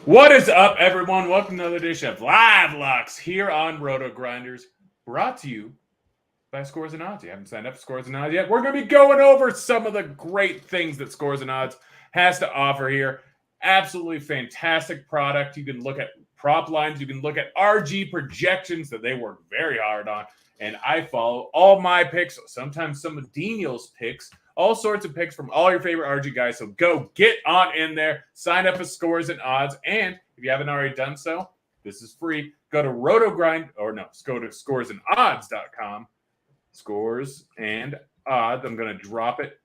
What is up, everyone? Welcome to another edition of Live Locks here on RotoGrinders, brought to you by Scores and Odds. You haven't signed up for Scores and Odds yet. We're going to be going over some of the great things that Scores and Odds has to offer here. Absolutely fantastic product. You can look at prop lines. You can look at RG projections that they work very hard on. And I follow all my picks, sometimes some of Daniel's picks, all sorts of picks from all your favorite RG guys. So go get on in there, sign up for Scores and Odds. And if you haven't already done so, this is free. Go to go to scoresandodds.com. Scores and Odds. I'm going to drop it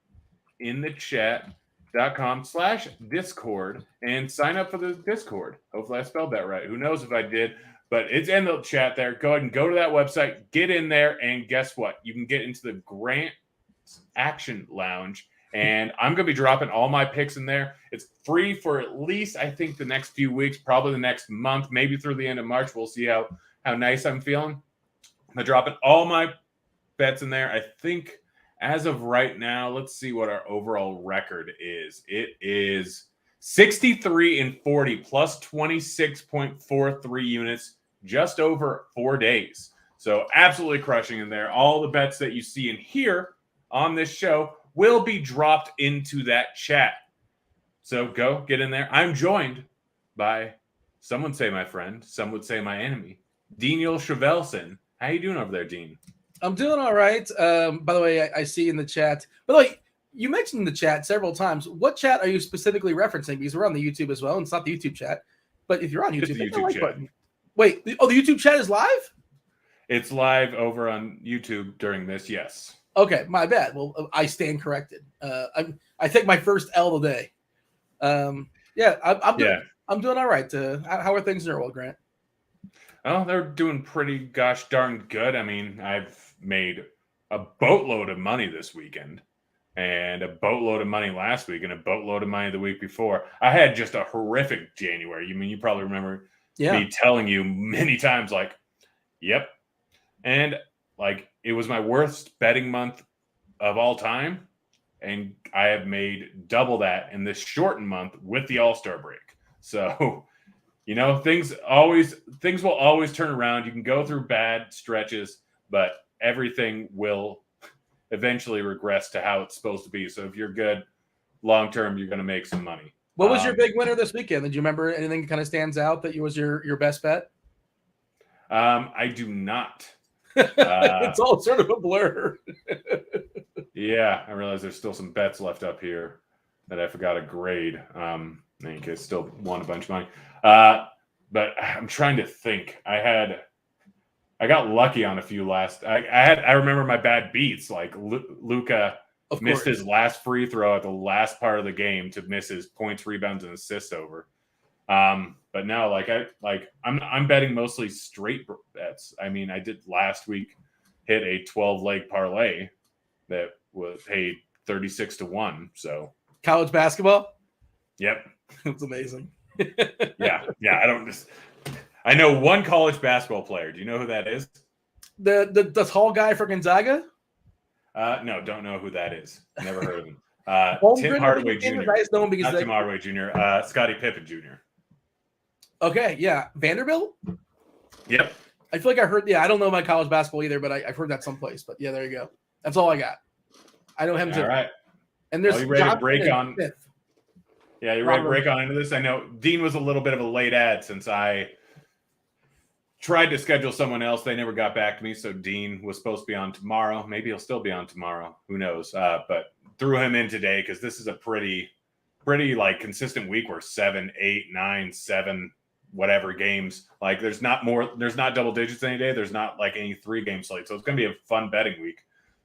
in the chat.com/Discord and sign up for the Discord. Hopefully I spelled that right. Who knows if I did, but it's in the chat there. Go ahead and go to that website, get in there, and guess what? You can get into the Grant Action Lounge, and I'm going to be dropping all my picks in there. It's free for at least, I think, the next few weeks, probably the next month, maybe through the end of March. We'll see how nice I'm feeling. I'm dropping all my bets in there. I think as of right now, let's see what our overall record is. It is 63-40 plus 26.43 units, just over 4 days. So absolutely crushing in there. All the bets that you see in here on this show will be dropped into that chat. So go get in there. I'm joined by, some would say my friend, some would say my enemy, Daniel Chevelson. How you doing over there, Dean? I'm doing all right. By the way, I see in the chat. By the way, you mentioned the chat several times. What chat are you specifically referencing? Because we're on the YouTube as well, and it's not the YouTube chat. But if you're on YouTube, hit the like button. Wait, the YouTube chat is live? It's live over on YouTube during this, yes. Okay, my bad. Well, I stand corrected. I take my first L today. I'm doing all right. How are things in your world, Grant? Oh, they're doing pretty gosh darn good. I mean, I've made a boatload of money this weekend and a boatload of money last week and a boatload of money the week before. I had just a horrific January. You probably remember me telling you many times, like, yep. And like, it was my worst betting month of all time. And I have made double that in this shortened month with the All-Star break. So, things will always turn around. You can go through bad stretches, but everything will eventually regress to how it's supposed to be. So if you're good long-term, you're going to make some money. What was your big winner this weekend? Did you remember anything that kind of stands out that was your best bet? I do not. It's all sort of a blur. Yeah, I realize there's still some bets left up here that I forgot to grade. In any case, still won a bunch of money. But I'm trying to think. I got lucky on a few last. I remember my bad beats. Like Luka missed his last free throw at the last part of the game to miss his points, rebounds, and assists over. But no, I'm betting mostly straight bets. I mean, I did last week hit a 12-leg parlay that was paid 36-1. So college basketball. Yep, it's amazing. Yeah. I know one college basketball player. Do you know who that is? The tall guy for Gonzaga? No, don't know who that is. Never heard of him. Tim Hardaway Jr. Not Tim Hardaway Jr. Scottie Pippen Jr. Okay, yeah. Vanderbilt? Yep. I feel like I heard, I don't know my college basketball either, but I've heard that someplace. But yeah, there you go. That's all I got. I know him too. All right. And there's you ready to break on? Yeah, you're ready to break on into this? I know Dean was a little bit of a late ad since I tried to schedule someone else. They never got back to me, so Dean was supposed to be on tomorrow. Maybe he'll still be on tomorrow. Who knows? But threw him in today because this is a pretty like consistent week where 7, 8, 9, 7, whatever games. Like there's not double digits any day. There's not like any 3-game slate. So it's going to be a fun betting week.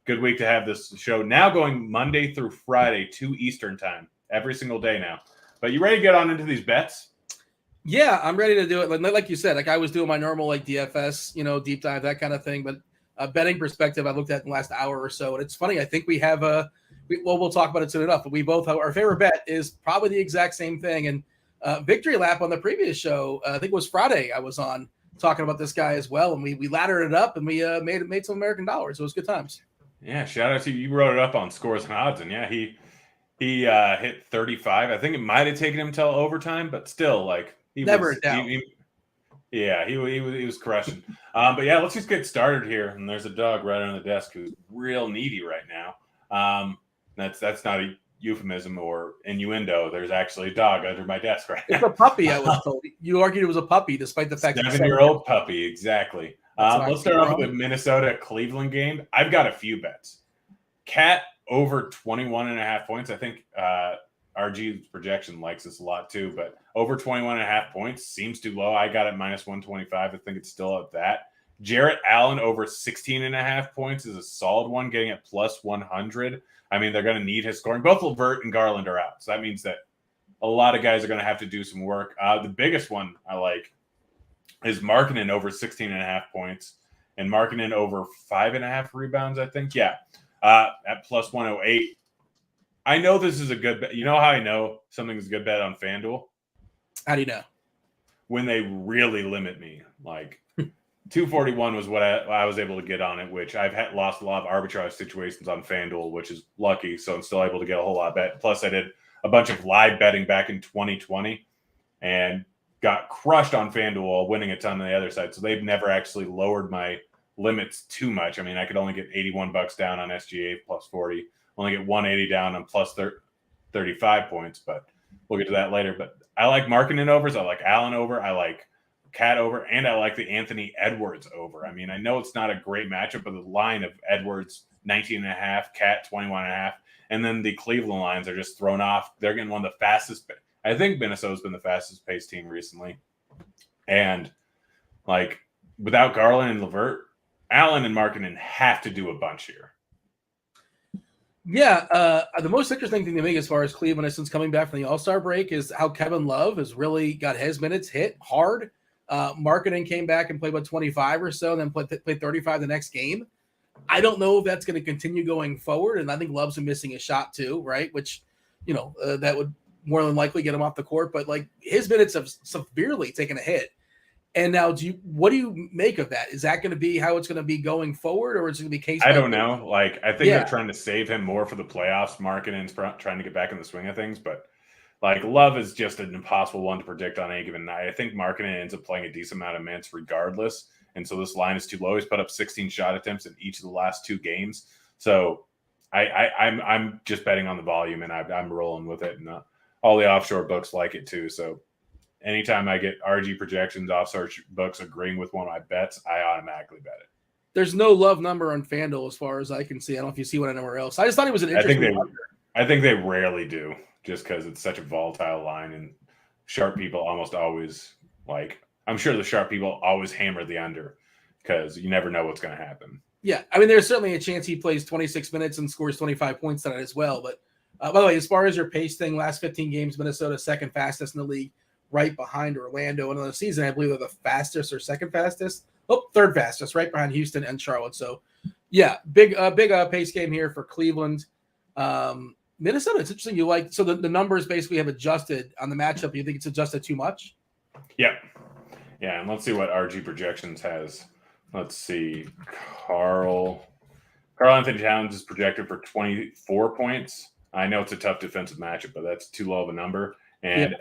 Good week to have this show now going Monday through Friday, 2 Eastern time, every single day now. But you ready to get on into these bets? Yeah, I'm ready to do it. Like you said, like I was doing my normal like DFS, deep dive, that kind of thing. But betting perspective, I looked at in the last hour or so. And it's funny. I think we have we'll talk about it soon enough. But we both have our favorite bet is probably the exact same thing. And victory lap on the previous show, I think it was Friday I was on talking about this guy as well. And we laddered it up and we made some American dollars. It was good times. Yeah, shout out to you. You wrote it up on Scores and Odds. And yeah, he hit 35. I think it might have taken him till overtime, but still, like, Never a doubt. He was crushing. But yeah, let's just get started here. And there's a dog right on the desk who's real needy right now. That's not a euphemism or innuendo. There's actually a dog under my desk right now. It's a puppy, I was told. You argued it was a puppy, despite the fact 7-year-old puppy, exactly. Let's start off with the Minnesota-Cleveland game. I've got a few bets. Cat over 21.5 points. I think RG's projection likes this a lot too, but over 21.5 points seems too low. I got it minus 125. I think it's still at that. Jarrett Allen over 16.5 points is a solid one, getting it plus 100. I mean, they're going to need his scoring. Both LeVert and Garland are out, so that means that a lot of guys are going to have to do some work. The biggest one I like is Markkanen over 16.5 points and Markkanen over 5.5 rebounds, I think. Yeah, at plus 108. I know this is a good bet. You know how I know something is a good bet on FanDuel? How do you know? When they really limit me. Like 241 was what I was able to get on it, which I've lost a lot of arbitrage situations on FanDuel, which is lucky. So I'm still able to get a whole lot of bet. Plus, I did a bunch of live betting back in 2020 and got crushed on FanDuel while winning a ton on the other side. So they've never actually lowered my limits too much. I mean, I could only get $81 down on SGA plus 40. Only get 180 down on plus 35 points, but we'll get to that later. But I like Markkanen overs. I like Allen over. I like Cat over, and I like the Anthony Edwards over. I mean, I know it's not a great matchup, but the line of Edwards 19.5, Cat 21.5, and then the Cleveland lines are just thrown off. They're getting one of the fastest. I think Minnesota's been the fastest paced team recently, and like without Garland and LeVert, Allen and Markkanen have to do a bunch here. Yeah, the most interesting thing to me as far as Cleveland is since coming back from the All-Star break is how Kevin Love has really got his minutes hit hard. Markkanen came back and played about 25 or so, and then played 35 the next game. I don't know if that's going to continue going forward, and I think Love's been missing a shot too, right? Which, that would more than likely get him off the court. But like his minutes have severely taken a hit. And now, what do you make of that? Is that going to be how it's going to be going forward, or is it going to be case? I don't know. Like, I think they're trying to save him more for the playoffs. Markkanen's trying to get back in the swing of things, but like Love is just an impossible one to predict on any given night. I think Markkanen ends up playing a decent amount of minutes regardless, and so this line is too low. He's put up 16 shot attempts in each of the last 2 games, so I'm just betting on the volume, and I'm rolling with it, and all the offshore books like it too. So anytime I get RG projections, offshore books agreeing with one of my bets, I automatically bet it. There's no Love number on FanDuel as far as I can see. I don't know if you see one anywhere else. I just thought it was an interesting I think they rarely do, just because it's such a volatile line, and sharp people almost always I'm sure the sharp people always hammer the under because you never know what's going to happen. Yeah, I mean, there's certainly a chance he plays 26 minutes and scores 25 points tonight as well. But by the way, as far as your pace thing, last 15 games, Minnesota second fastest in the league, right behind Orlando. And on the season, I believe they're the fastest or second fastest. Oh, third fastest, right behind Houston and Charlotte. So, yeah, big pace game here for Cleveland. Minnesota, it's interesting. You like so the numbers basically have adjusted on the matchup. You think it's adjusted too much? Yeah, and let's see what RG projections has. Let's see, Carl Anthony Towns is projected for 24 points. I know it's a tough defensive matchup, but that's too low of a number. And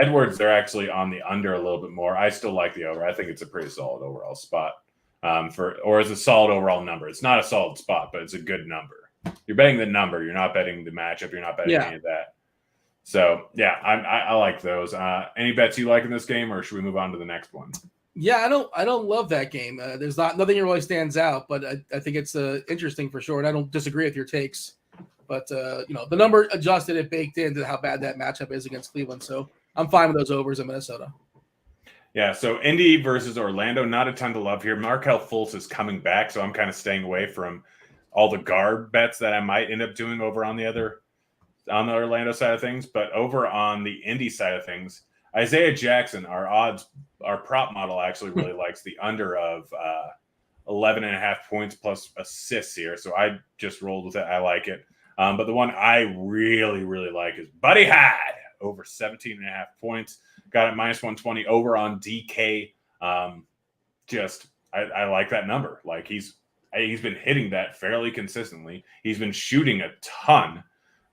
Edwards, they're actually on the under a little bit more. I still like the over. I think it's a pretty solid overall spot it's a solid overall number. It's not a solid spot, but it's a good number. You're betting the number. You're not betting the matchup. You're not betting any of that. So, I like those. Any bets you like in this game, or should we move on to the next one? Yeah, I don't love that game. There's nothing that really stands out, but I think it's interesting for sure, and I don't disagree with your takes. But, the number adjusted it baked into how bad that matchup is against Cleveland. So I'm fine with those overs in Minnesota. Yeah, so Indy versus Orlando, not a ton to love here. Markelle Fultz is coming back, so I'm kind of staying away from all the guard bets that I might end up doing over on the Orlando side of things. But over on the Indy side of things, Isaiah Jackson, our prop model actually really likes the under of 11.5 points plus assists here. So I just rolled with it. I like it. But the one I really, really like is Buddy Hyde over 17.5 points. Got it minus 120 over on DK. I like that number. Like he's been hitting that fairly consistently. He's been shooting a ton.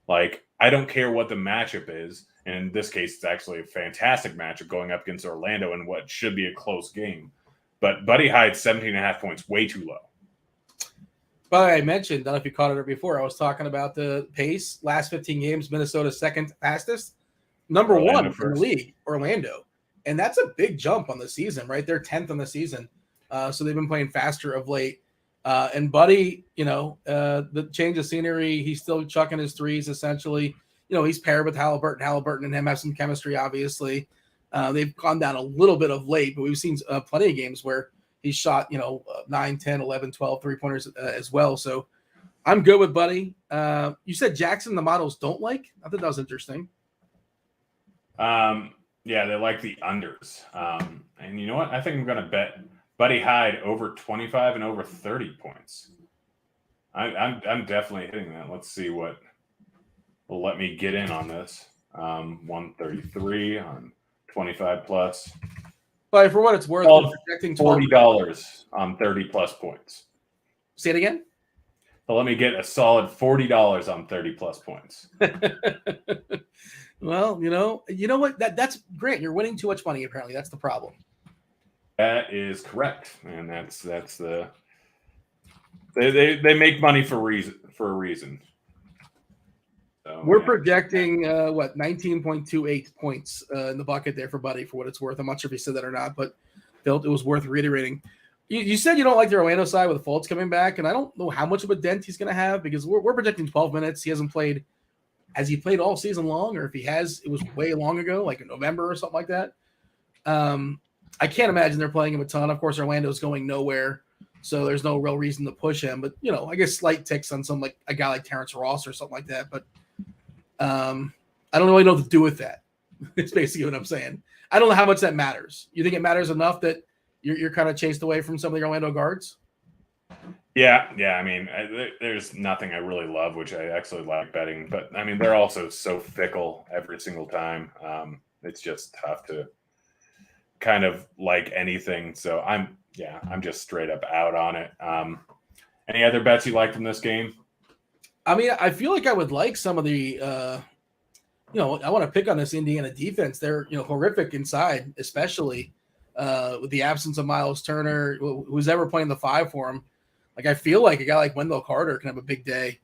Like I don't care what the matchup is. And in this case, it's actually a fantastic matchup going up against Orlando in what should be a close game. But Buddy Hyde's 17.5 points, way too low. But I mentioned, I don't know if you caught it before, I was talking about the pace. Last 15 games, Minnesota's second fastest. Number one in the league, Orlando. And that's a big jump on the season, right? They're 10th on the season. So they've been playing faster of late. And Buddy, the change of scenery, he's still chucking his threes, essentially. He's paired with Halliburton. Halliburton and him have some chemistry, obviously. They've gone down a little bit of late, but we've seen plenty of games where he's shot, 9, 10, 11, 12 three-pointers as well. So I'm good with Buddy. You said Jackson the models don't like? I thought that was interesting. Yeah, they like the unders. And you know what? I think I'm going to bet Buddy Hyde over 25 and over 30 points. I'm definitely hitting that. Let's see what will let me get in on this. 133 on 25 plus. But for what it's worth, we're projecting $40 on 30 plus points. Say it again. So let me get a solid $40 on 30 plus points. Well, you know what? That's great. You're winning too much money. Apparently, that's the problem. That is correct, and that's the they make money for a reason. So, we're projecting 19.28 points in the bucket there for Buddy, for what it's worth. I'm not sure if he said that or not, but felt it was worth reiterating. You said you don't like the Orlando side with Fultz coming back, and I don't know how much of a dent he's going to have, because we're projecting 12 minutes. He hasn't played. Has he played all season long, or if he has, it was way long ago, like in November or something like that. I can't imagine they're playing him a ton. Of course, Orlando's going nowhere, so there's no real reason to push him. But, I guess slight ticks on some, like a guy like Terrence Ross or something like that. But I don't really know what to do with that. It's basically what I'm saying. I don't know how much that matters. You think it matters enough that you're kind of chased away from some of the Orlando guards? Yeah. I mean, there's nothing I really love, which I actually like betting. But, I mean, they're also so fickle every single time. It's just tough to kind of like anything. So I'm just straight up out on it. Any other bets you like from this game? I mean, I feel like I would like some of the, I want to pick on this Indiana defense. They're, horrific inside, especially with the absence of Miles Turner, who's ever playing the 5 for him. Like, I feel like a guy like Wendell Carter can have a big day.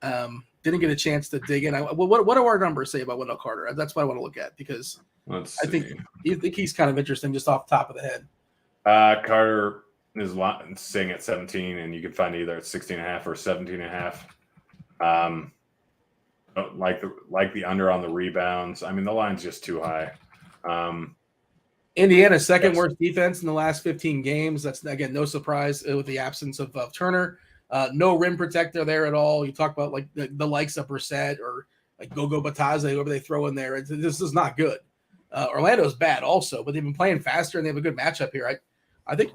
Didn't get a chance to dig in. What do our numbers say about Wendell Carter? That's what I want to look at, because I think he's kind of interesting just off the top of the head. Carter is sitting at 17, and you can find either at 16.5 or 17.5. Like the under on the rebounds. I mean, the line's just too high. Indiana's second worst defense in the last 15 games. That's, again, no surprise with the absence of Turner. No rim protector there at all. You talk about like the likes of Brissett or like Gogo Batase, whoever they throw in there. This is not good. Orlando's bad also, but they've been playing faster and they have a good matchup here. I think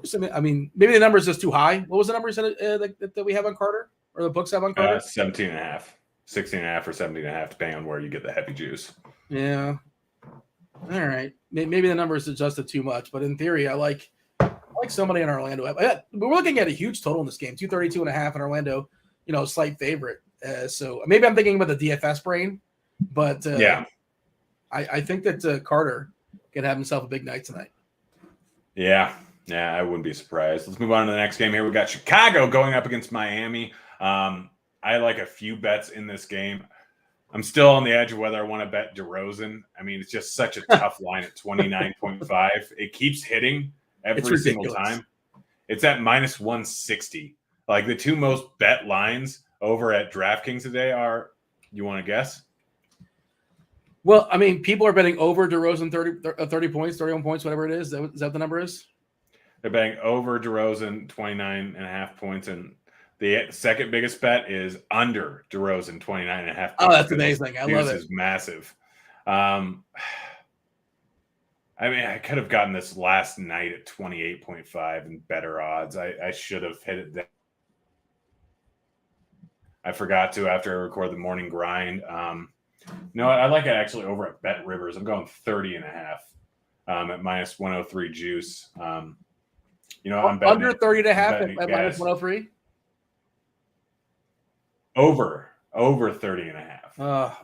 maybe the number is just too high. What was the number that we have on Carter, or the books have on Carter? 17.5, 16.5 or 17.5, depending on where you get the heavy juice. Yeah. All right. Maybe the number is adjusted too much, but in theory, I like somebody in Orlando. We're looking at a huge total in this game, 232.5 in Orlando, slight favorite. So maybe I'm thinking about the DFS brain, but I think that Carter can have himself a big night tonight. Yeah, I wouldn't be surprised. Let's move on to the next game here. We got Chicago going up against Miami. I like a few bets in this game. I'm still on the edge of whether I want to bet DeRozan. I mean, it's just such a tough line at 29.5. It keeps hitting every single time. It's at minus 160. Like, the two most bet lines over at DraftKings today are, you want to guess? Well, I mean, people are betting over DeRozan 30 points, 31 points, whatever it is. Is that what the number is? They're betting over DeRozan 29.5 points, and the second biggest bet is under DeRozan 29.5 points. Oh, that's amazing. I love it. This is massive. I mean, I could have gotten this last night at 28.5 and better odds. I should have hit it there. I forgot to after I record the morning grind. No, I like it actually over at Bet Rivers. I'm going 30.5 at minus 103 juice. I'm betting under 30.5 at minus 103. Over 30.5.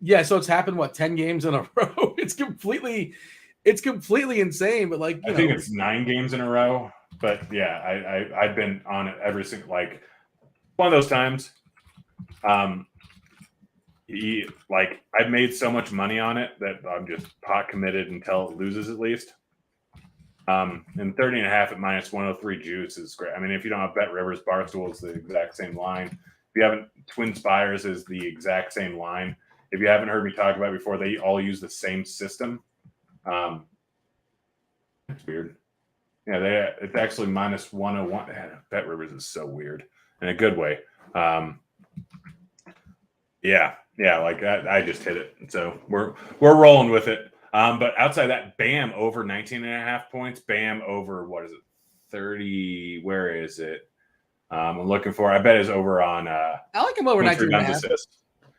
Yeah, so it's happened 10 games in a row. It's completely insane. But I think it's 9 games in a row. But yeah, I've been on it every single one of those times. I've made so much money on it that I'm just pot committed until it loses at least. And 30.5 at -103 juice is great. I mean, if you don't have Bet Rivers, Barstool is the exact same line. If you haven't, Twin Spires is the exact same line. If you haven't heard me talk about it before, they all use the same system. It's weird. Yeah, it's actually -101. Bet Rivers is so weird in a good way. Yeah, I just hit it. So we're rolling with it. But outside that, Bam over 19.5 points. Bam over, 30? Where is it? I'm looking for. I bet is over on. I like him over 19.5.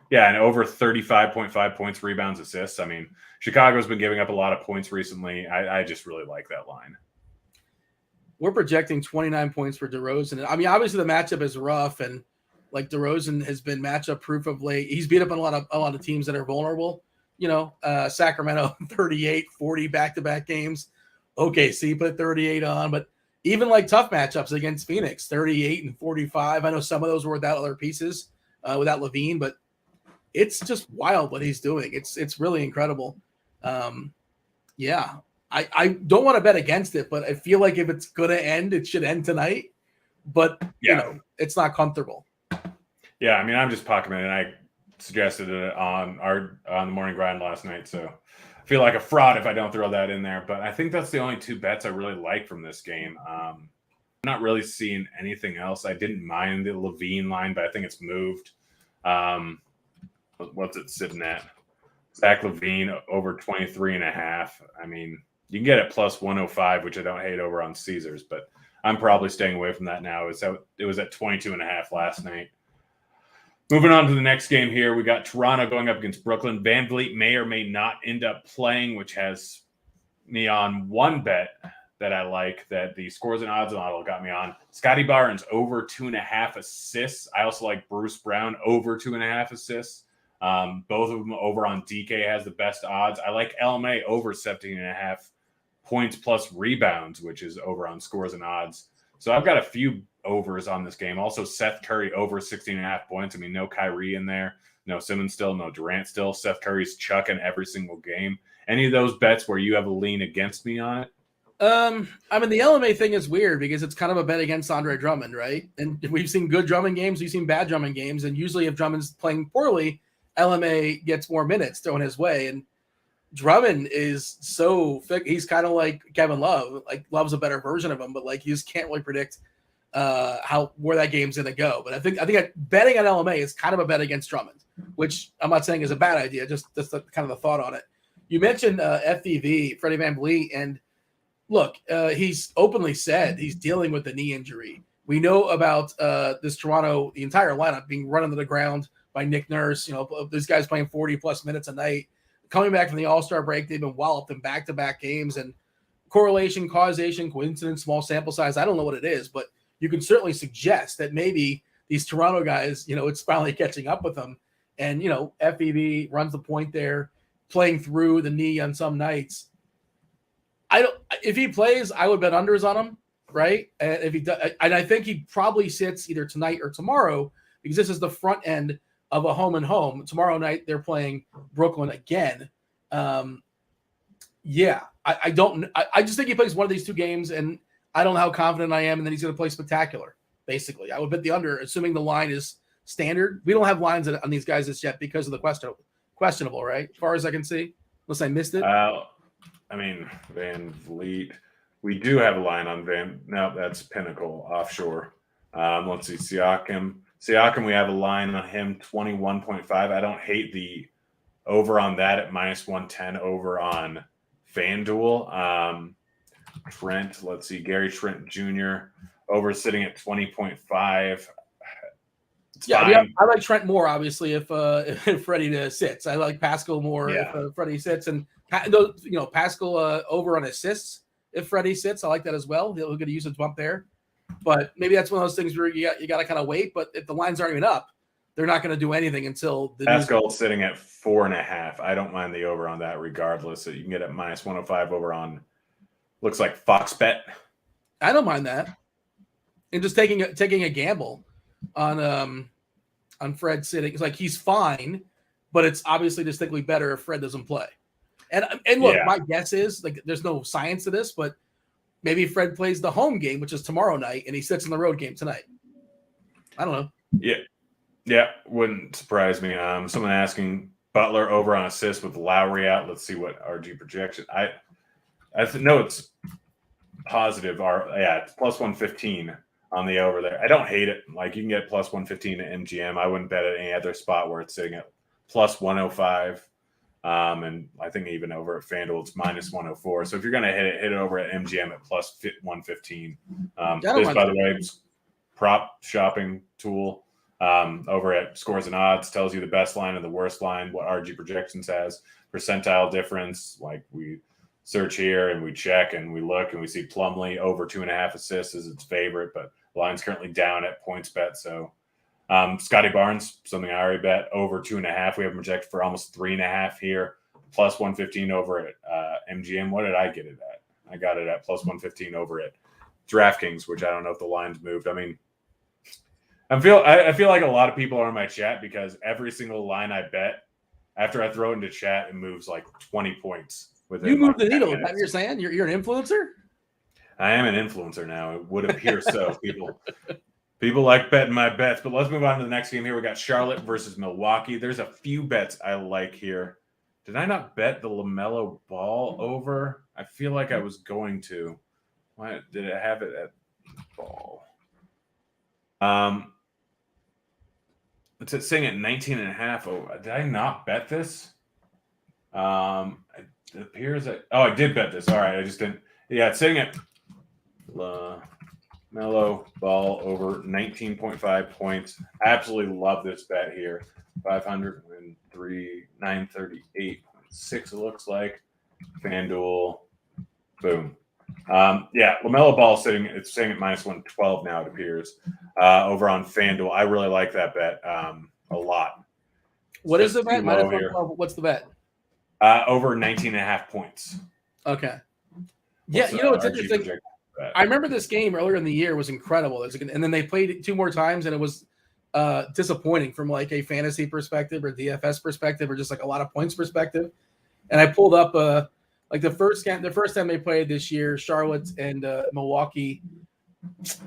Yeah, and over 35.5 points, rebounds, assists. I mean, Chicago's been giving up a lot of points recently. I just really like that line. We're projecting 29 points for DeRozan. I mean, obviously the matchup is rough, and DeRozan has been matchup proof of late. He's beat up on a lot of teams that are vulnerable. Sacramento 38-40 back-to-back games. OKC put 38 on, but even tough matchups against Phoenix, 38 and 45. I know some of those were without other pieces, without Levine, but it's just wild what he's doing. It's really incredible. Yeah, I don't want to bet against it, but I feel like if it's going to end, it should end tonight. But, it's not comfortable. Yeah, I mean, I'm just pocket and I suggested it on the morning grind last night, so I feel like a fraud if I don't throw that in there. But I think that's the only 2 bets I really like from this game. I'm not really seeing anything else. I didn't mind the Levine line, but I think it's moved. What's it sitting at? Zach Levine over 23.5. I mean, you can get it plus 105, which I don't hate over on Caesars, but I'm probably staying away from that now. It was at 22.5 last night. Moving on to the next game here, we got Toronto going up against Brooklyn. Van Vliet may or may not end up playing, which has me on one bet that I like that the Scores and Odds model got me on. Scotty Barnes over 2.5 assists. I also like Bruce Brown over 2.5 assists. Both of them over on DK has the best odds. I like LMA over 17.5 points plus rebounds, which is over on Scores and Odds. So I've got a few overs on this game. Also, Seth Curry over 16.5 points. I mean, no Kyrie in there, no Simmons still, no Durant still. Seth Curry's chucking every single game. Any of those bets where you have a lean against me on it? I mean, the LMA thing is weird because it's kind of a bet against Andre Drummond, right? And we've seen good Drummond games, we've seen bad Drummond games, and usually if Drummond's playing poorly, LMA gets more minutes thrown his way. And Drummond is so thick. He's kind of like Kevin Love. Love's a better version of him, but you just can't really predict where that game's going to go. But I think betting on LMA is kind of a bet against Drummond, which I'm not saying is a bad idea. Just kind of the thought on it. You mentioned FVV, Freddie VanVleet, and look, he's openly said he's dealing with a knee injury. We know about this Toronto, the entire lineup being run into the ground by Nick Nurse. This guy's playing 40-plus minutes a night. Coming back from the All-Star break, they've been walloped in back-to-back games. And correlation, causation, coincidence, small sample size, I don't know what it is, but you can certainly suggest that maybe these Toronto guys, it's finally catching up with them. And, FEV runs the point there, playing through the knee on some nights. If he plays, I would bet unders on him, right? And if he does, and I think he probably sits either tonight or tomorrow because this is the front end of a home and home. Tomorrow night they're playing Brooklyn again. I just think he plays one of these 2 games, and I don't know how confident I am, and then he's going to play spectacular. Basically, I would bet the under, assuming the line is standard. We don't have lines on these guys just yet because of the questionable, right? As far as I can see, unless I missed it. Van Vliet. We do have a line on Van. No, that's Pinnacle offshore. Let's see, Siakam. We have a line on him, 21.5. I don't hate the over on that at -110 over on FanDuel. Trent, let's see, Gary Trent Jr. over sitting at 20.5. I like Trent more, obviously, if Freddie sits. I like Pascal more if Freddie sits. And, Pascal over on assists if Freddie sits. I like that as well. He'll get a usage bump there. But maybe that's one of those things where you got to kind of wait. But if the lines aren't even up, they're not going to do anything until the Pascal's sitting at 4.5. I don't mind the over on that regardless. So you can get it -105 over on, looks like Fox Bet. I don't mind that. And just taking a gamble on Fred sitting. It's like he's fine, but it's obviously distinctly better if Fred doesn't play. And look, my guess is like there's no science to this, but maybe Fred plays the home game, which is tomorrow night, and he sits in the road game tonight. I don't know. Yeah, wouldn't surprise me. Someone asking Butler over on assists with Lowry out. Let's see what RG projection. I know it's positive. It's +115 on the over there. I don't hate it. Like you can get +115 at MGM. I wouldn't bet at any other spot where it's sitting at +105. And I think even over at FanDuel, it's -104. So if you're going to hit it over at MGM at +115. This, by the way, is prop shopping tool over at Scoresandodds tells you the best line and the worst line, what RG projections has, percentile difference. Like we search here and we check and we look and we see Plumlee over 2.5 assists is its favorite, but the line's currently down at PointsBet. So Scotty Barnes, something I already bet, over 2.5. We have projected for almost 3.5 here, +115 over at MGM. What did I get it at? I got it at +115 over at DraftKings, which I don't know if the line's moved. I mean, I feel like a lot of people are in my chat because every single line I bet, after I throw it into chat, it moves like 20 points. You move the needle. Is that what you're saying? You're an influencer? I am an influencer now. It would appear so. People like betting my bets. But let's move on to the next game here. We got Charlotte versus Milwaukee. There's a few bets I like here. Did I not bet the LaMelo Ball over? I feel like I was going to. Why did I have it at Ball? It's saying at 19.5. Oh, did I not bet this? It appears that I did bet this. All right, I just didn't. Yeah, it's saying at LaMelo Ball over 19.5 points. Absolutely love this bet here. 503, 938.6. It looks like FanDuel. Boom. LaMelo Ball it's saying at -112 now. It appears over on FanDuel. I really like that bet a lot. What is the bet? -112. What's the bet? Over 19.5 points. Okay. Yeah, it's interesting. I remember this game earlier in the year was incredible. And then they played it 2 more times, and it was disappointing from like a fantasy perspective or DFS perspective or just like a lot of points perspective. And I pulled up like the first time they played this year, Charlotte and Milwaukee.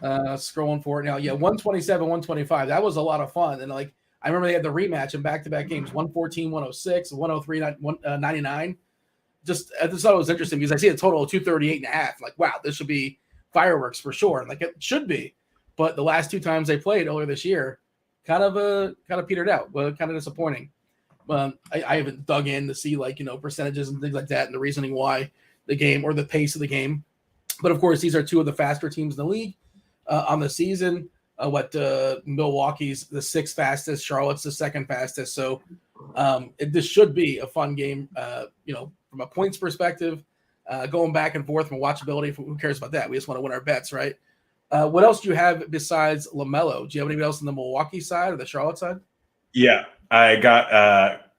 Scrolling for it now. Yeah, 127, 125. That was a lot of fun. And like I remember they had the rematch in back-to-back games, 114, 106, 103, 99. I just thought it was interesting because I see a total of 238.5. Like, wow, this should be fireworks for sure. And like it should be. But the last 2 times they played earlier this year, kind of petered out. Well, kind of disappointing. I haven't dug in to see percentages and things like that and the reasoning why the game or the pace of the game. But of course, these are 2 of the faster teams in the league on the season. Milwaukee's the 6th fastest, Charlotte's the 2nd fastest. So this should be a fun game. From a points perspective, going back and forth from watchability. Who cares about that? We just want to win our bets, right? What else do you have besides LaMelo? Do you have anybody else on the Milwaukee side or the Charlotte side? Yeah, I got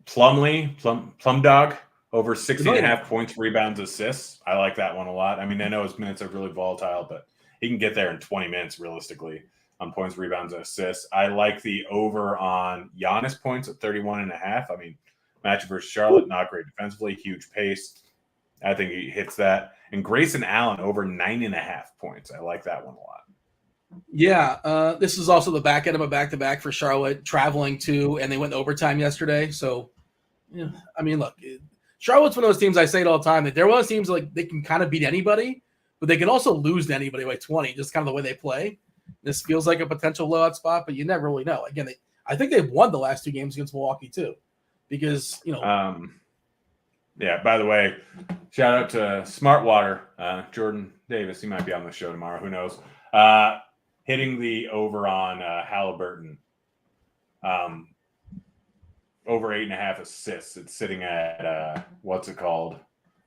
Plumlee, Plum Dog, over 16.5 points, rebounds, assists. I like that one a lot. I mean, I know his minutes are really volatile, but he can get there in 20 minutes realistically on points, rebounds, and assists. I like the over on Giannis points at 31.5. I mean, match versus Charlotte, not great defensively, huge pace. I think he hits that. And Grayson Allen over 9.5 points. I like that one a lot. Yeah, this is also the back end of a back-to-back for Charlotte, traveling to, and they went to overtime yesterday. So, I mean, look, Charlotte's one of those teams I say it all the time that they're one of those teams like they can kind of beat anybody, but they can also lose to anybody by 20, just kind of the way they play. This feels like a potential blowout spot, but you never really know. Again, I think they've won the last 2 games against Milwaukee too, because by the way, shout out to Smartwater, Jordan Davis. He might be on the show tomorrow. Who knows? Hitting the over on Halliburton. Over 8.5 assists. It's sitting at what's it called?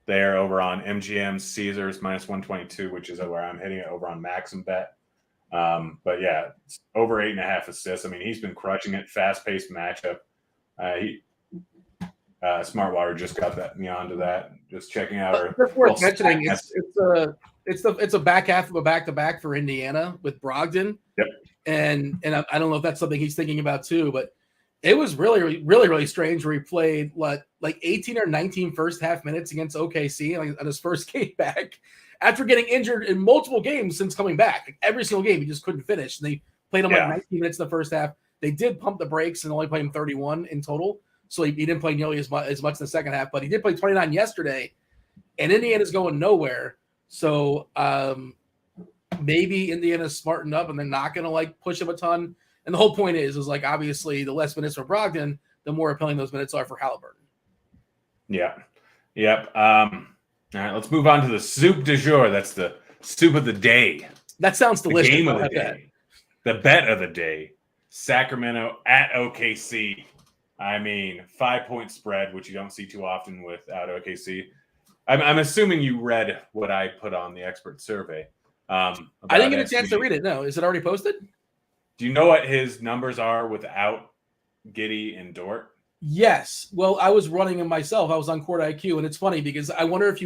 There over on MGM Caesars -122, which is where I'm hitting it over on Maxim Bet. But yeah, it's over 8.5 assists. I mean, he's been crushing it. Fast-paced matchup. Smartwater just got me onto that. Just checking out. That's worth mentioning. It's a back half of a back-to-back for Indiana with Brogdon. Yep. And I don't know if that's something he's thinking about too, but it was really, really, really strange where he played like 18 or 19 first half minutes against OKC on his first game back after getting injured in multiple games since coming back. Like every single game, he just couldn't finish. And they played him like 19 minutes in the first half. They did pump the brakes and only played him 31 in total. So he didn't play nearly as much in the second half, but he did play 29 yesterday. And Indiana's going nowhere. So maybe Indiana's smartened up and they're not going to like push him a ton. And the whole point is like, obviously the less minutes for Brogdon, the more appealing those minutes are for Halliburton. Yeah. Yep. All right, let's move on to the soup du jour. That's the soup of the day. That sounds delicious. The game of the day. The bet of the day. Sacramento at OKC. I mean, 5-point spread, which you don't see too often without OKC. I'm assuming you read what I put on the expert survey. I didn't get a chance to read it. No. Is it already posted? Do you know what his numbers are without Giddey and Dort? Yes. Well, I was running them myself. I was on Court IQ, and it's funny because I wonder if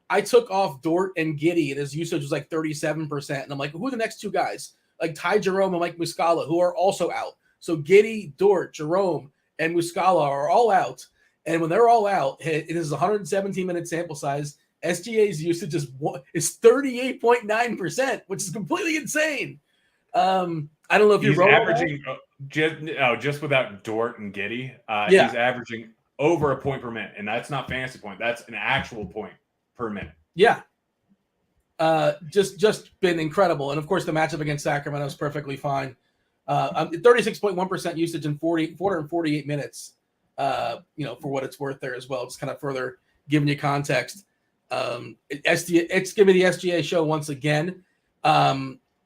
I took off Dort and Giddey, and his usage was like 37%. And I'm like, who are the next two guys? Like Ty Jerome and Mike Muscala, who are also out. So Giddey, Dort, Jerome, and Muscala are all out. And when they're all out, it is a 117-minute sample size. SGA's usage is 38.9%, which is completely insane. I don't know if he's averaging just without Dort and Giddey. He's averaging over a point per minute, and that's not fantasy point. That's an actual point per minute. Yeah. Just been incredible. And of course, the matchup against Sacramento is perfectly fine. 36.1% usage in 448 minutes. For what it's worth there as well. Just kind of further giving you context. It's giving the SGA show once again.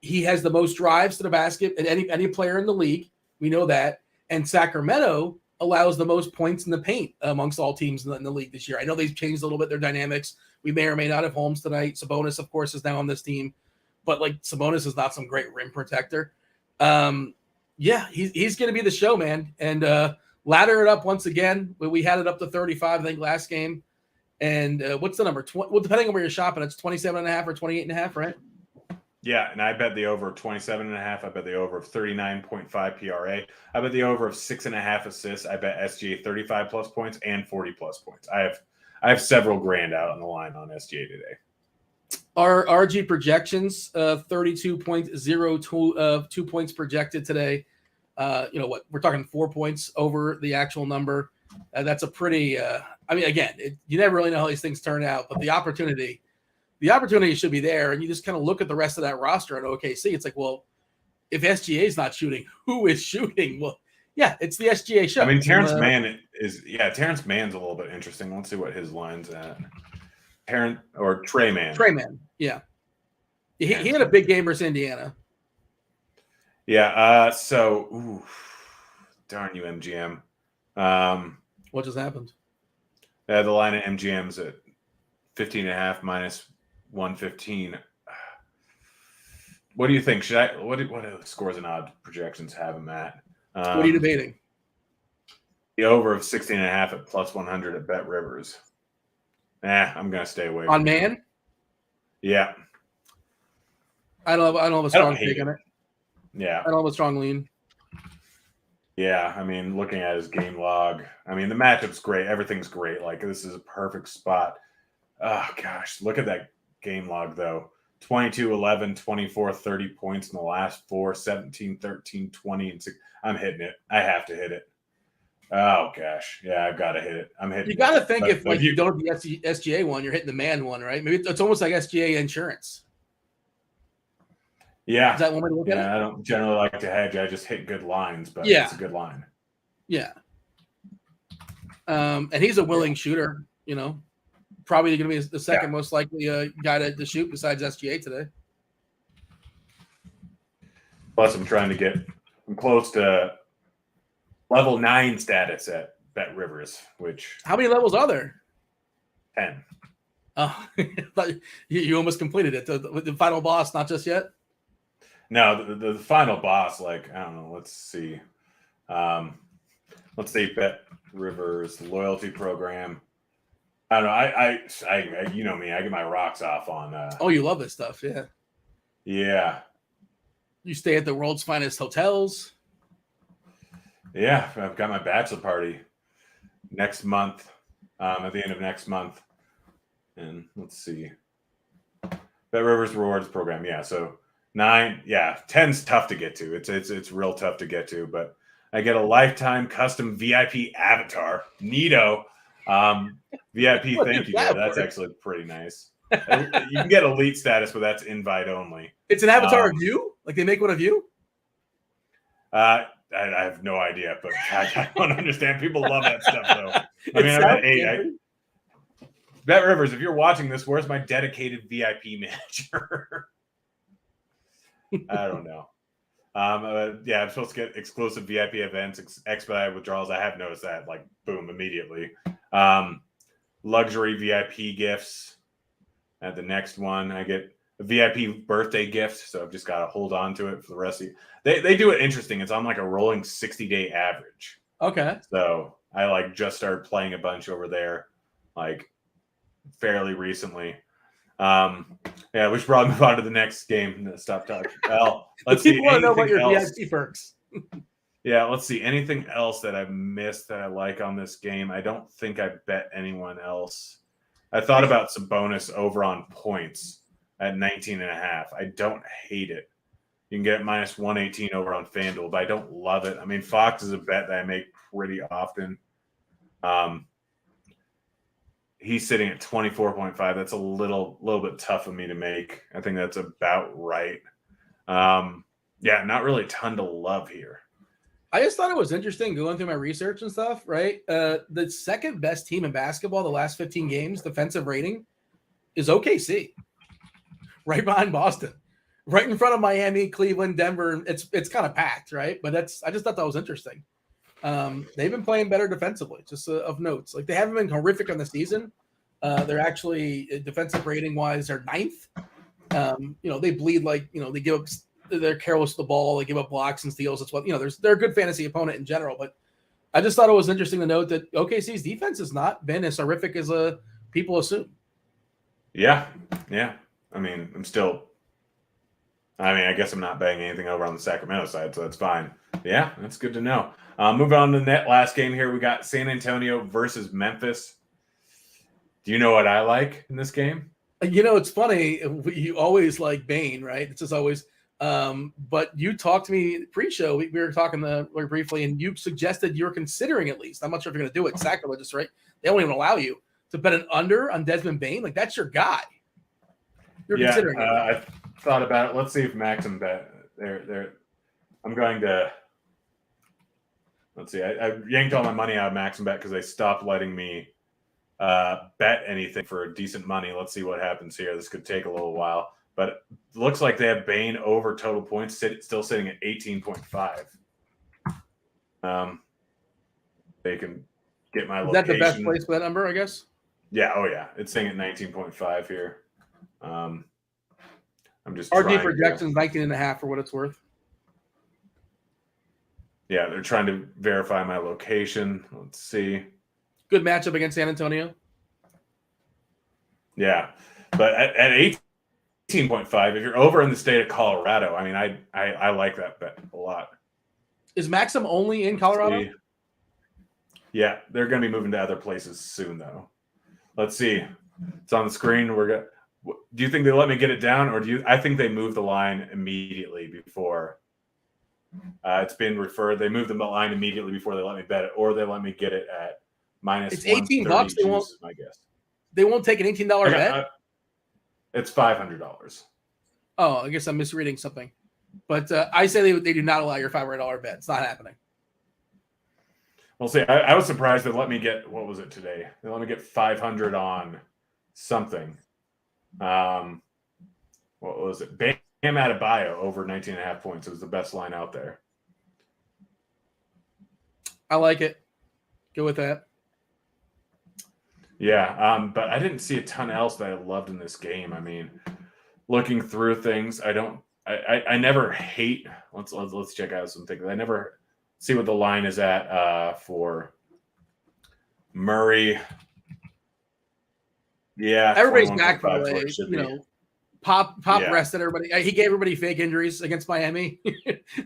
He has the most drives to the basket than any player in the league. We know that. And Sacramento allows the most points in the paint amongst all teams in the league this year. I know they've changed a little bit their dynamics. We may or may not have Holmes tonight. Sabonis, of course, is now on this team. But, Sabonis is not some great rim protector. He's going to be the show, man. And ladder it up once again. We had it up to 35, I think, last game. And what's the number? Depending on where you're shopping, it's 27.5 or 28.5, right? Yeah, and I bet the over of 27.5. I bet the over of 39.5 PRA. I bet the over of 6.5 assists. I bet SGA 35 plus points and 40 plus points. I have several grand out on the line on SGA today. Our RG projections, 32.02 2 points projected today. We're talking 4 points over the actual number. That's a pretty. You never really know how these things turn out, but the opportunity should be there. And you just kind of look at the rest of that roster at OKC. It's like, well, if SGA is not shooting, who is shooting? Well, yeah, it's the SGA show. I mean, Terrence Mann Terrence Mann's a little bit interesting. Let's see what his line's at. Trey Mann. Trey Mann, yeah. He had a big game versus Indiana. Yeah. Darn you, MGM. What just happened? The line at MGM's at 15.5 minus 115. What do you think? What do the scores and odd projections have him at? What are you debating? The over of 16.5 at plus 100 at Bet Rivers. I'm gonna stay away on Man. Yeah, I don't have a strong take on it. Yeah, I don't have a strong lean. Yeah, I mean, looking at his game log, I mean, the matchup's great. Everything's great. This is a perfect spot. Oh, gosh. Look at that game log, though. 22, 11, 24, 30 points in the last 4, 17, 13, 20, and 6. I'm hitting it. I have to hit it. Oh, gosh. Yeah, I've got to hit it. I'm hitting it. You got to think if you don't have the SGA one, you're hitting the Man one, right? Maybe it's almost like SGA insurance. Yeah. Is that one way to look at it? I don't generally like to hedge. I just hit good lines, but it's a good line. Yeah. And he's a willing shooter, Probably going to be the second most likely guy to shoot besides SGA today. Plus, I'm close to level 9 status at Bet Rivers, which... How many levels are there? 10. Oh, you almost completed it. The final boss, not just yet? No, the final boss, like, I don't know. Let's see. Let's see, Bet Rivers loyalty program. I don't know. I you know me. I get my rocks off on. Oh, you love this stuff, yeah. Yeah, You stay at the world's finest hotels. yeah. I've got my bachelor party next month. At the end of next month, and let's see. Bet Rivers rewards program. Yeah, so 9. Yeah, 10's tough to get to. It's real tough to get to, but I get a lifetime custom VIP avatar. Neato. VIP, What thank is you. that That's word? actually pretty nice. You can get elite status, but that's invite only. It's an avatar of you? Like they make one of you? I have no idea, but I don't understand. People love that stuff, though. I mean, I'm at 8. Bet Rivers, if you're watching this, where's my dedicated VIP manager? I don't know. Yeah, I'm supposed to get exclusive VIP events, expedite withdrawals. I have noticed that, like, boom, immediately. Luxury VIP gifts. At the next one, I get a VIP birthday gift, so I've just got to hold on to it for the rest of the. They do it interesting. It's on like a rolling 60-day average. Okay. So I like just started playing a bunch over there, like fairly recently. Yeah, we should probably move on to the next game. Stop talking. Well, let's see. People want to know about your else. VIP perks. Yeah, let's see. Anything else that I've missed that I like on this game? I don't think I bet anyone else. I thought about some bonus over on points at 19.5. I don't hate it. You can get minus 118 over on FanDuel, but I don't love it. I mean, Fox is a bet that I make pretty often. He's sitting at 24.5. That's a little bit tough of me to make. I think that's about right. Yeah, not really a ton to love here. I just thought it was interesting going through my research and stuff, right? The second best team in basketball the last 15 games, defensive rating, is OKC. Right behind Boston. Right in front of Miami, Cleveland, Denver. It's kind of packed, right? But I just thought that was interesting. They've been playing better defensively, just of notes. Like they haven't been horrific on the season. They're actually defensive rating wise, they're 9th. They bleed like they give up. They're careless with the ball. They give up blocks and steals. That's what they're a good fantasy opponent in general. But I just thought it was interesting to note that OKC's defense has not been as horrific as people assume. Yeah. I mean, I guess I'm not betting anything over on the Sacramento side, so that's fine. Yeah, that's good to know. Moving on to the last game here, we got San Antonio versus Memphis. Do you know what I like in this game? It's funny. You always like Bane, right? It's just always. But you talked to me pre-show. We were talking very briefly, and you suggested you're considering at least. I'm not sure if you're going to do it. Sacrilegious, right? They don't even allow you to bet an under on Desmond Bane. Like that's your guy. You're considering it. I thought about it. Let's see if Maxim bet. I'm going to. Let's see. I yanked all my money out of Maxim bet because they stopped letting me bet anything for decent money. Let's see what happens here. This could take a little while. But it looks like they have Bane over total points, still sitting at 18.5. They can get my location. Is that the best place for that number, I guess? Yeah. Oh, yeah. It's sitting at 19.5 here. I'm just RD projections 19.5 for what it's worth. Yeah, they're trying to verify my location. Let's see. Good matchup against San Antonio. Yeah. But at 18.5, if you're over in the state of Colorado, I mean, I like that bet a lot. Is Maxim only in Colorado? Yeah, they're going to be moving to other places soon, though. Let's see. It's on the screen. Do you think they let me get it down, or I think they moved the line immediately before it's been referred. They moved the line immediately before they let me bet it, or they let me get it at minus. It's $18. They won't. My guess. They won't take an $18 bet. It's $500. Oh, I guess I'm misreading something. But I say they do not allow your $500 bet. It's not happening. We'll see. I was surprised they let me get, what was it today? They let me get 500 on something. What was it? Bam Adebayo over 19.5 points. It was the best line out there. I like it. Go with that. Yeah, but I didn't see a ton else that I loved in this game. I mean, looking through things, I I never hate. Let's check out some things. I never see what the line is at for Murray. Yeah, everybody's back by the 21.5 is where way. it should You be. know, Pop Yeah. rested everybody. He gave everybody fake injuries against Miami.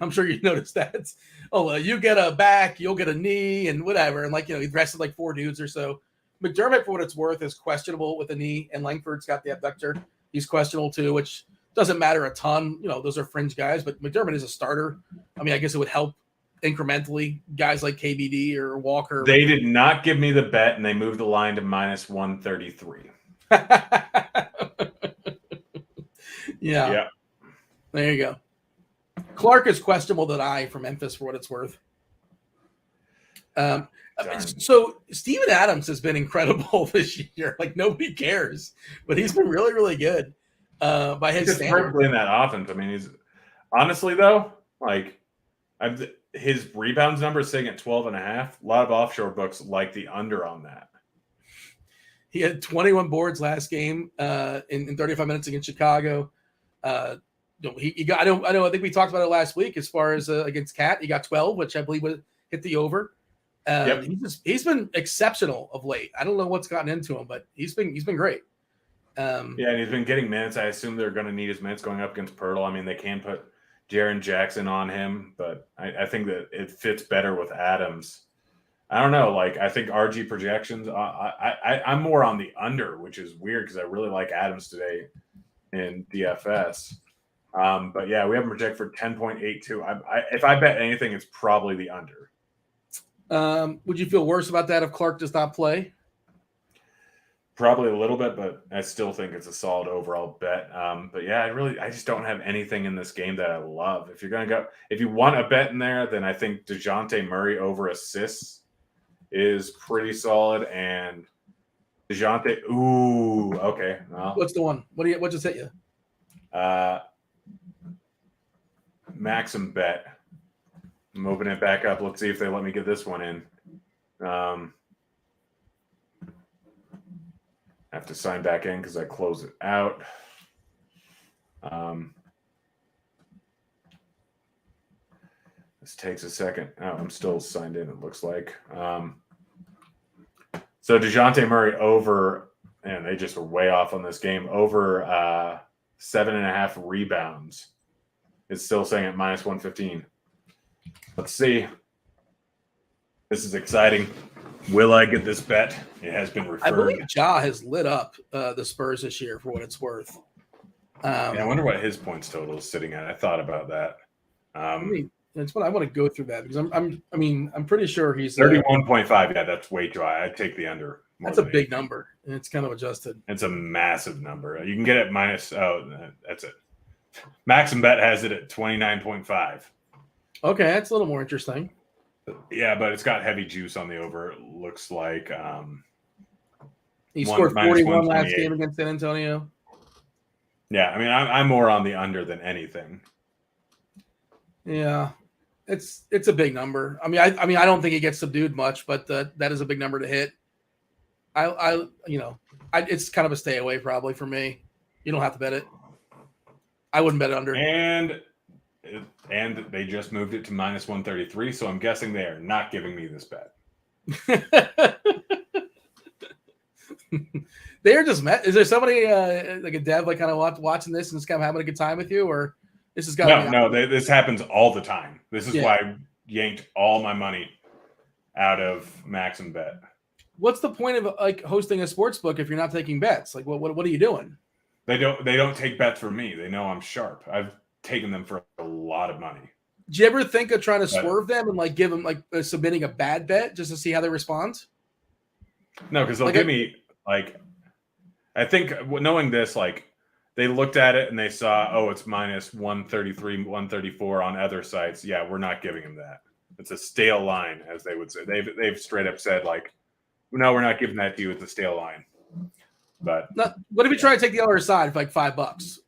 I'm sure you noticed that. Oh, you get a back, you'll get a knee, and whatever. And he rested like 4 dudes or so. McDermott, for what it's worth, is questionable with a knee, and Langford's got the abductor. He's questionable too, which doesn't matter a ton. Those are fringe guys, but McDermott is a starter. I mean, I guess it would help incrementally. Guys like KBD or Walker. They did not give me the bet, and they moved the line to -133. Yeah. There you go. Clark is questionable for Memphis, for what it's worth. So Steven Adams has been incredible this year. Nobody cares, but he's been really, really good by his standards. Perfectly in that offense. I mean, he's honestly though, his rebounds number is sitting at 12.5. A lot of offshore books like the under on that. He had 21 boards last game in 35 minutes against Chicago. He got. I think we talked about it last week. As far as against Cat, he got 12, which I believe would hit the over. Yep. He's been exceptional of late. I don't know what's gotten into him, but he's been great. And he's been getting minutes. I assume they're going to need his minutes going up against Pirtle. I mean, they can put Jaren Jackson on him, but I think that it fits better with Adams. I don't know. I think RG projections. I'm more on the under, which is weird because I really like Adams today in DFS. But yeah, we have him projected for 10.82. If I bet anything, it's probably the under. Would you feel worse about that if Clark does not play? Probably a little bit, but I still think it's a solid overall bet. But yeah, I just don't have anything in this game that I love. If you want a bet in there, then I think DeJounte Murray over assists is pretty solid. And DeJounte, ooh, okay. Well, what's the one? What just hit you? Maxim bet. I'm opening it back up. Let's see if they let me get this one in. I have to sign back in because I close it out. This takes a second. Oh, I'm still signed in, it looks like. So DeJounte Murray over, and they just were way off on this game, over 7.5 rebounds. It's still saying at -115. Let's see. This is exciting. Will I get this bet? It has been referred. I believe Ja has lit up the Spurs this year, for what it's worth. I wonder what his points total is sitting at. I thought about that. That's what I want to go through that because I'm pretty sure he's 31.5. Yeah, that's way too high. I'd take the under. That's a big number, and it's kind of adjusted. It's a massive number. You can get it minus. Oh, that's it. Maxim Bet has it at 29.5. Okay, that's a little more interesting. Yeah, but it's got heavy juice on the over. It looks like he scored 41 last game against San Antonio. Yeah, I mean, I'm more on the under than anything. Yeah, it's a big number. I don't think he gets subdued much, but that is a big number to hit. It's kind of a stay away probably for me. You don't have to bet it. I wouldn't bet under. And they just moved it to -133, so I'm guessing they are not giving me this bet. They're just met. Is there somebody like a dev kind of watching this and just kind of having a good time with you, or this is this happens all the time. This is why I yanked all my money out of Maxim Bet. What's the point of hosting a sports book if you're not taking bets? What are you doing? They don't take bets from me. They know I'm sharp. I've taken them for a lot of money. Did you ever think of trying to swerve them and give them submitting a bad bet just to see how they respond? No, because they'll give me I think knowing this, they looked at it and they saw, it's -133, 134 on other sites. Yeah, we're not giving them that. It's a stale line, as they would say. They've straight up said no, we're not giving that to you. It's a stale line. But what if you try to take the other side for $5?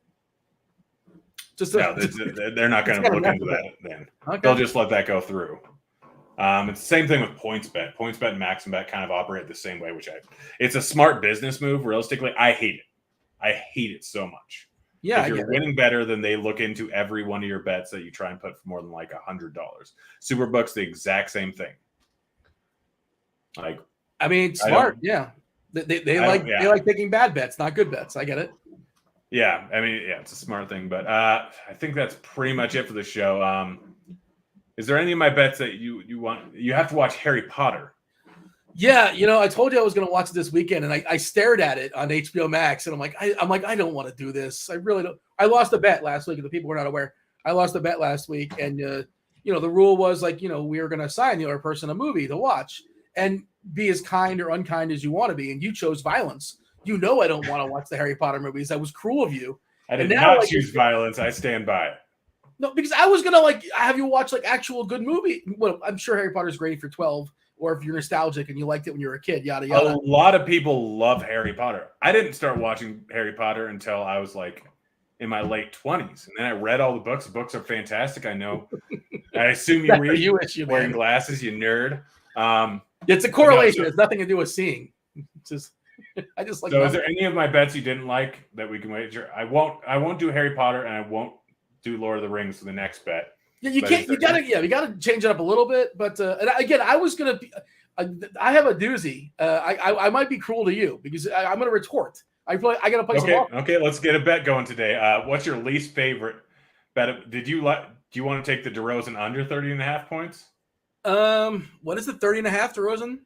They're not going to look into that then. Okay. They'll just let that go through. It's the same thing with PointsBet. PointsBet and MaximBet kind of operate the same way, it's a smart business move. Realistically, I hate it. I hate it so much. Yeah, if you're winning better, then they look into every one of your bets that you try and put for more than like $100. Superbook's the exact same thing. Like, I mean, smart. Yeah, they like taking bad bets, not good bets. I get it. Yeah, I mean, yeah, it's a smart thing. But I think that's pretty much it for the show. Is there any of my bets that you want? You have to watch Harry Potter. Yeah, I told you I was going to watch it this weekend, and I stared at it on HBO Max, and I'm like, I don't want to do this. I really don't. I lost a bet last week, and the people were not aware. I lost a bet last week, and the rule was like, we were going to assign the other person a movie to watch and be as kind or unkind as you want to be, and you chose violence. I don't want to watch the Harry Potter movies. That was cruel of you. I did not choose violence. I stand by it. No, because I was gonna have you watch actual good movie. Well, I'm sure Harry Potter's great if you're 12. Or if you're nostalgic and you liked it when you were a kid, yada, yada. A lot of people love Harry Potter. I didn't start watching Harry Potter until I was in my late 20s. And then I read all the books. The books are fantastic. I know. I assume you read wearing glasses, you nerd. It's a correlation. It's nothing to do with seeing. It's just, I just like. So is there any of my bets you didn't like that we can wager? I won't do Harry Potter and I won't do Lord of the Rings for the next bet. Yeah, you can't. You gotta change it up a little bit. But and again, I was gonna. I have a doozy. I might be cruel to you because I'm gonna retort. I gotta play some. Okay, let's get a bet going today. What's your least favorite bet? Do you want to take the DeRozan under 30.5 points? What is it? 30.5 DeRozan?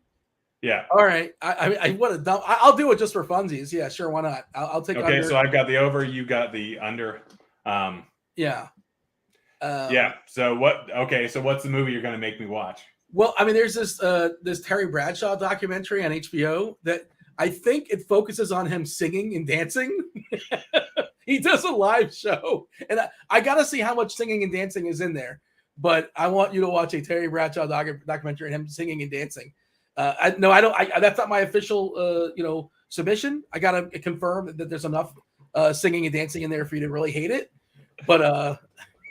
Yeah. All right. I what a dumb. I'll do it just for funsies. Yeah, sure. Why not? I'll take. Okay, so I've got the over. You got the under. Yeah. Yeah. So what? Okay. So what's the movie you're going to make me watch? Well, I mean, there's this Terry Bradshaw documentary on HBO that I think it focuses on him singing and dancing. He does a live show, and I got to see how much singing and dancing is in there. But I want you to watch a Terry Bradshaw documentary and him singing and dancing. I don't. That's not my official, submission. I got to confirm that there's enough singing and dancing in there for you to really hate it. But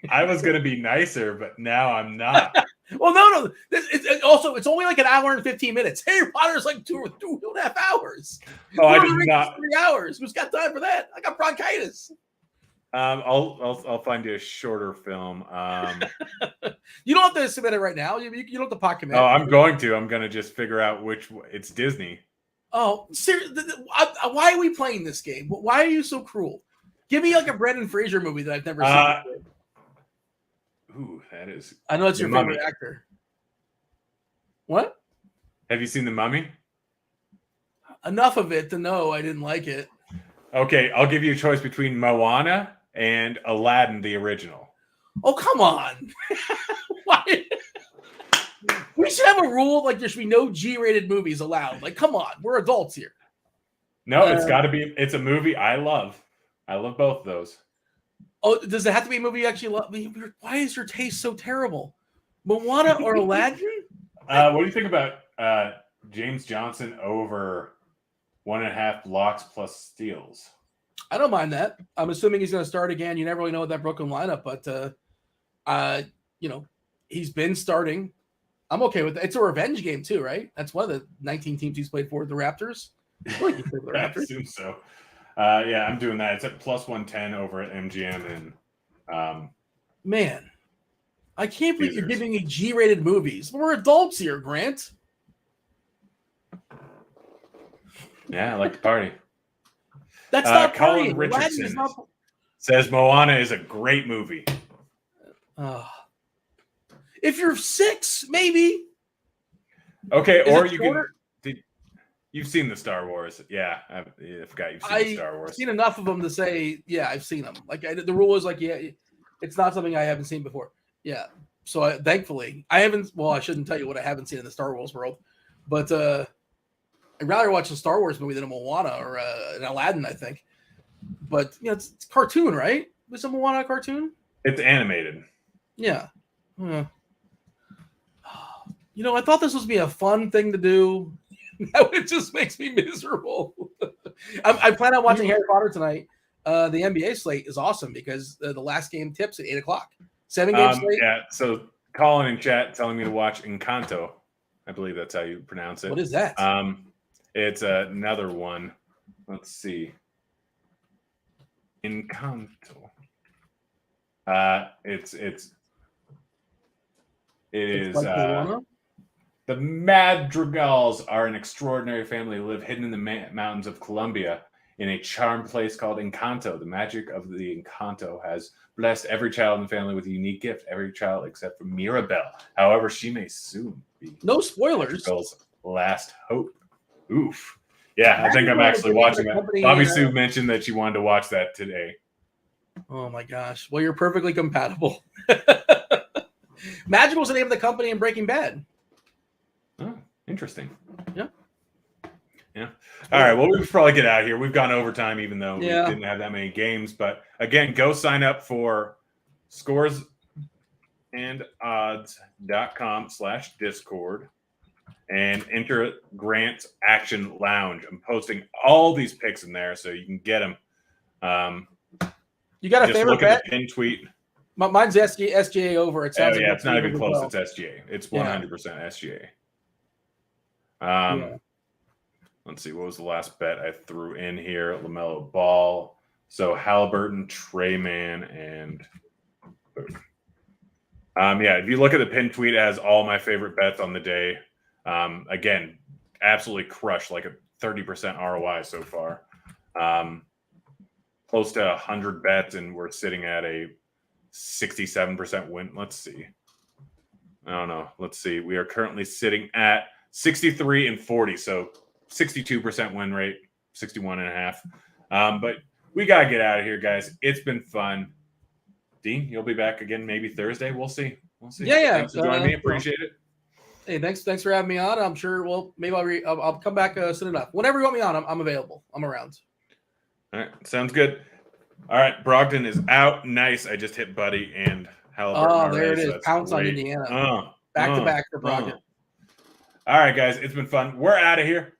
I was going to be nicer, but now I'm not. Well, no. It's only like an hour and 15 mintwo Harry Potter's like 2.5 hours. Oh, I did not. 3 hours. Who's got time for that? I got bronchitis. I'll find you a shorter film. You don't have to submit it right now. You don't have to pocket it. Oh, I'm going to. I'm going to just figure out which. It's Disney. Oh, seriously? Why are we playing this game? Why are you so cruel? Give me like a Brendan Fraser movie that I've never seen. Ooh, that is. I know it's your favorite actor. What? Have you seen The Mummy? Enough of it to know I didn't like it. Okay, I'll give you a choice between Moana and Aladdin, the original. Oh, come on. Why? We should have a rule like there should be no G-rated movies allowed. Like, come on, we're adults here. No, it's got to be. It's a movie I love. I love both of those. Oh, does it have to be a movie you actually love? Why is your taste so terrible? Moana or Aladdin? What do you think about James Johnson over 1.5 blocks plus steals? I don't mind that. I'm assuming he's going to start again. You never really know with that Brooklyn lineup, but he's been starting. I'm okay with that. It's a revenge game too, right? That's one of the 19 teams he's played for, the Raptors. I assume so. Yeah, I'm doing that. It's at plus 110 over at MGM, and man, I can't believe you're giving me G-rated movies. We're adults here, Grant. Yeah, I like to party. That's not Colin Richardson says Moana is a great movie. If you're 6, maybe. Okay, or you can. You've seen the Star Wars. Yeah, I forgot you've seen the Star Wars. I've seen enough of them to say, yeah, I've seen them. Like the rule is like, yeah, it's not something I haven't seen before. Yeah. So thankfully, I haven't. Well, I shouldn't tell you what I haven't seen in the Star Wars world, but I'd rather watch a Star Wars movie than a Moana or an Aladdin, I think. But it's cartoon, right? Was a Moana a cartoon? It's animated. Yeah. I thought this was be a fun thing to do. Now it just makes me miserable. I plan on watching Harry Potter tonight. The NBA slate is awesome because the last game tips at 8:00. 7-game slate. Yeah. So Colin in chat telling me to watch Encanto. I believe that's how you pronounce it. What is that? It's another one. Let's see. Encanto. It It's is like Moana? the Madrigals are an extraordinary family who live hidden in the mountains of Colombia in a charmed place called Encanto. The magic of the Encanto has blessed every child in the family with a unique gift. Every child except for Mirabelle. However, she may soon be No spoilers. Madrigal's last hope. Oof. Yeah, I think I'm Madrigal is actually the name of watching the that. company, Bobby Sue mentioned that she wanted to watch that today. Oh my gosh. Well, you're perfectly compatible. Madrigal's the name of the company in Breaking Bad. Oh, interesting. Yeah. Yeah. All right. Well, we should probably get out of here. We've gone overtime, even though we Yeah. didn't have that many games. But again, go sign up for Scoresandodds.com/Discord and enter Grant's Action Lounge. I'm posting all these picks in there so you can get them. You got a Just favorite look bet? at the pin tweet. Mine's SGA over. It sounds like it's not even close. well. It's SGA. It's Yeah. 100% SGA. Yeah. Let's see. What was the last bet I threw in here? LaMelo Ball. So Halliburton, Trey Man, and boom. Yeah, if you look at the pin tweet, it has all my favorite bets on the day. Again, absolutely crushed, like a 30% ROI so far. Close to 100 bets, and we're sitting at a 67% win. Let's see. I don't know. Let's see. We are currently sitting at 63 and 40, so 62% win rate, 61.5. But we got to get out of here, guys. It's been fun. Dean, you'll be back again maybe Thursday. We'll see. Yeah. Thanks for joining me. Appreciate it. Hey, thanks for having me on. I'm sure. Well, maybe I'll come back soon enough. Whenever you want me on, I'm available. I'm around. All right, sounds good. All right, Brogdon is out. Nice. I just hit Buddy and Halliburton. Oh, there it is. Pounce on Indiana. Back to back for Brogdon. All right, guys, it's been fun. We're out of here.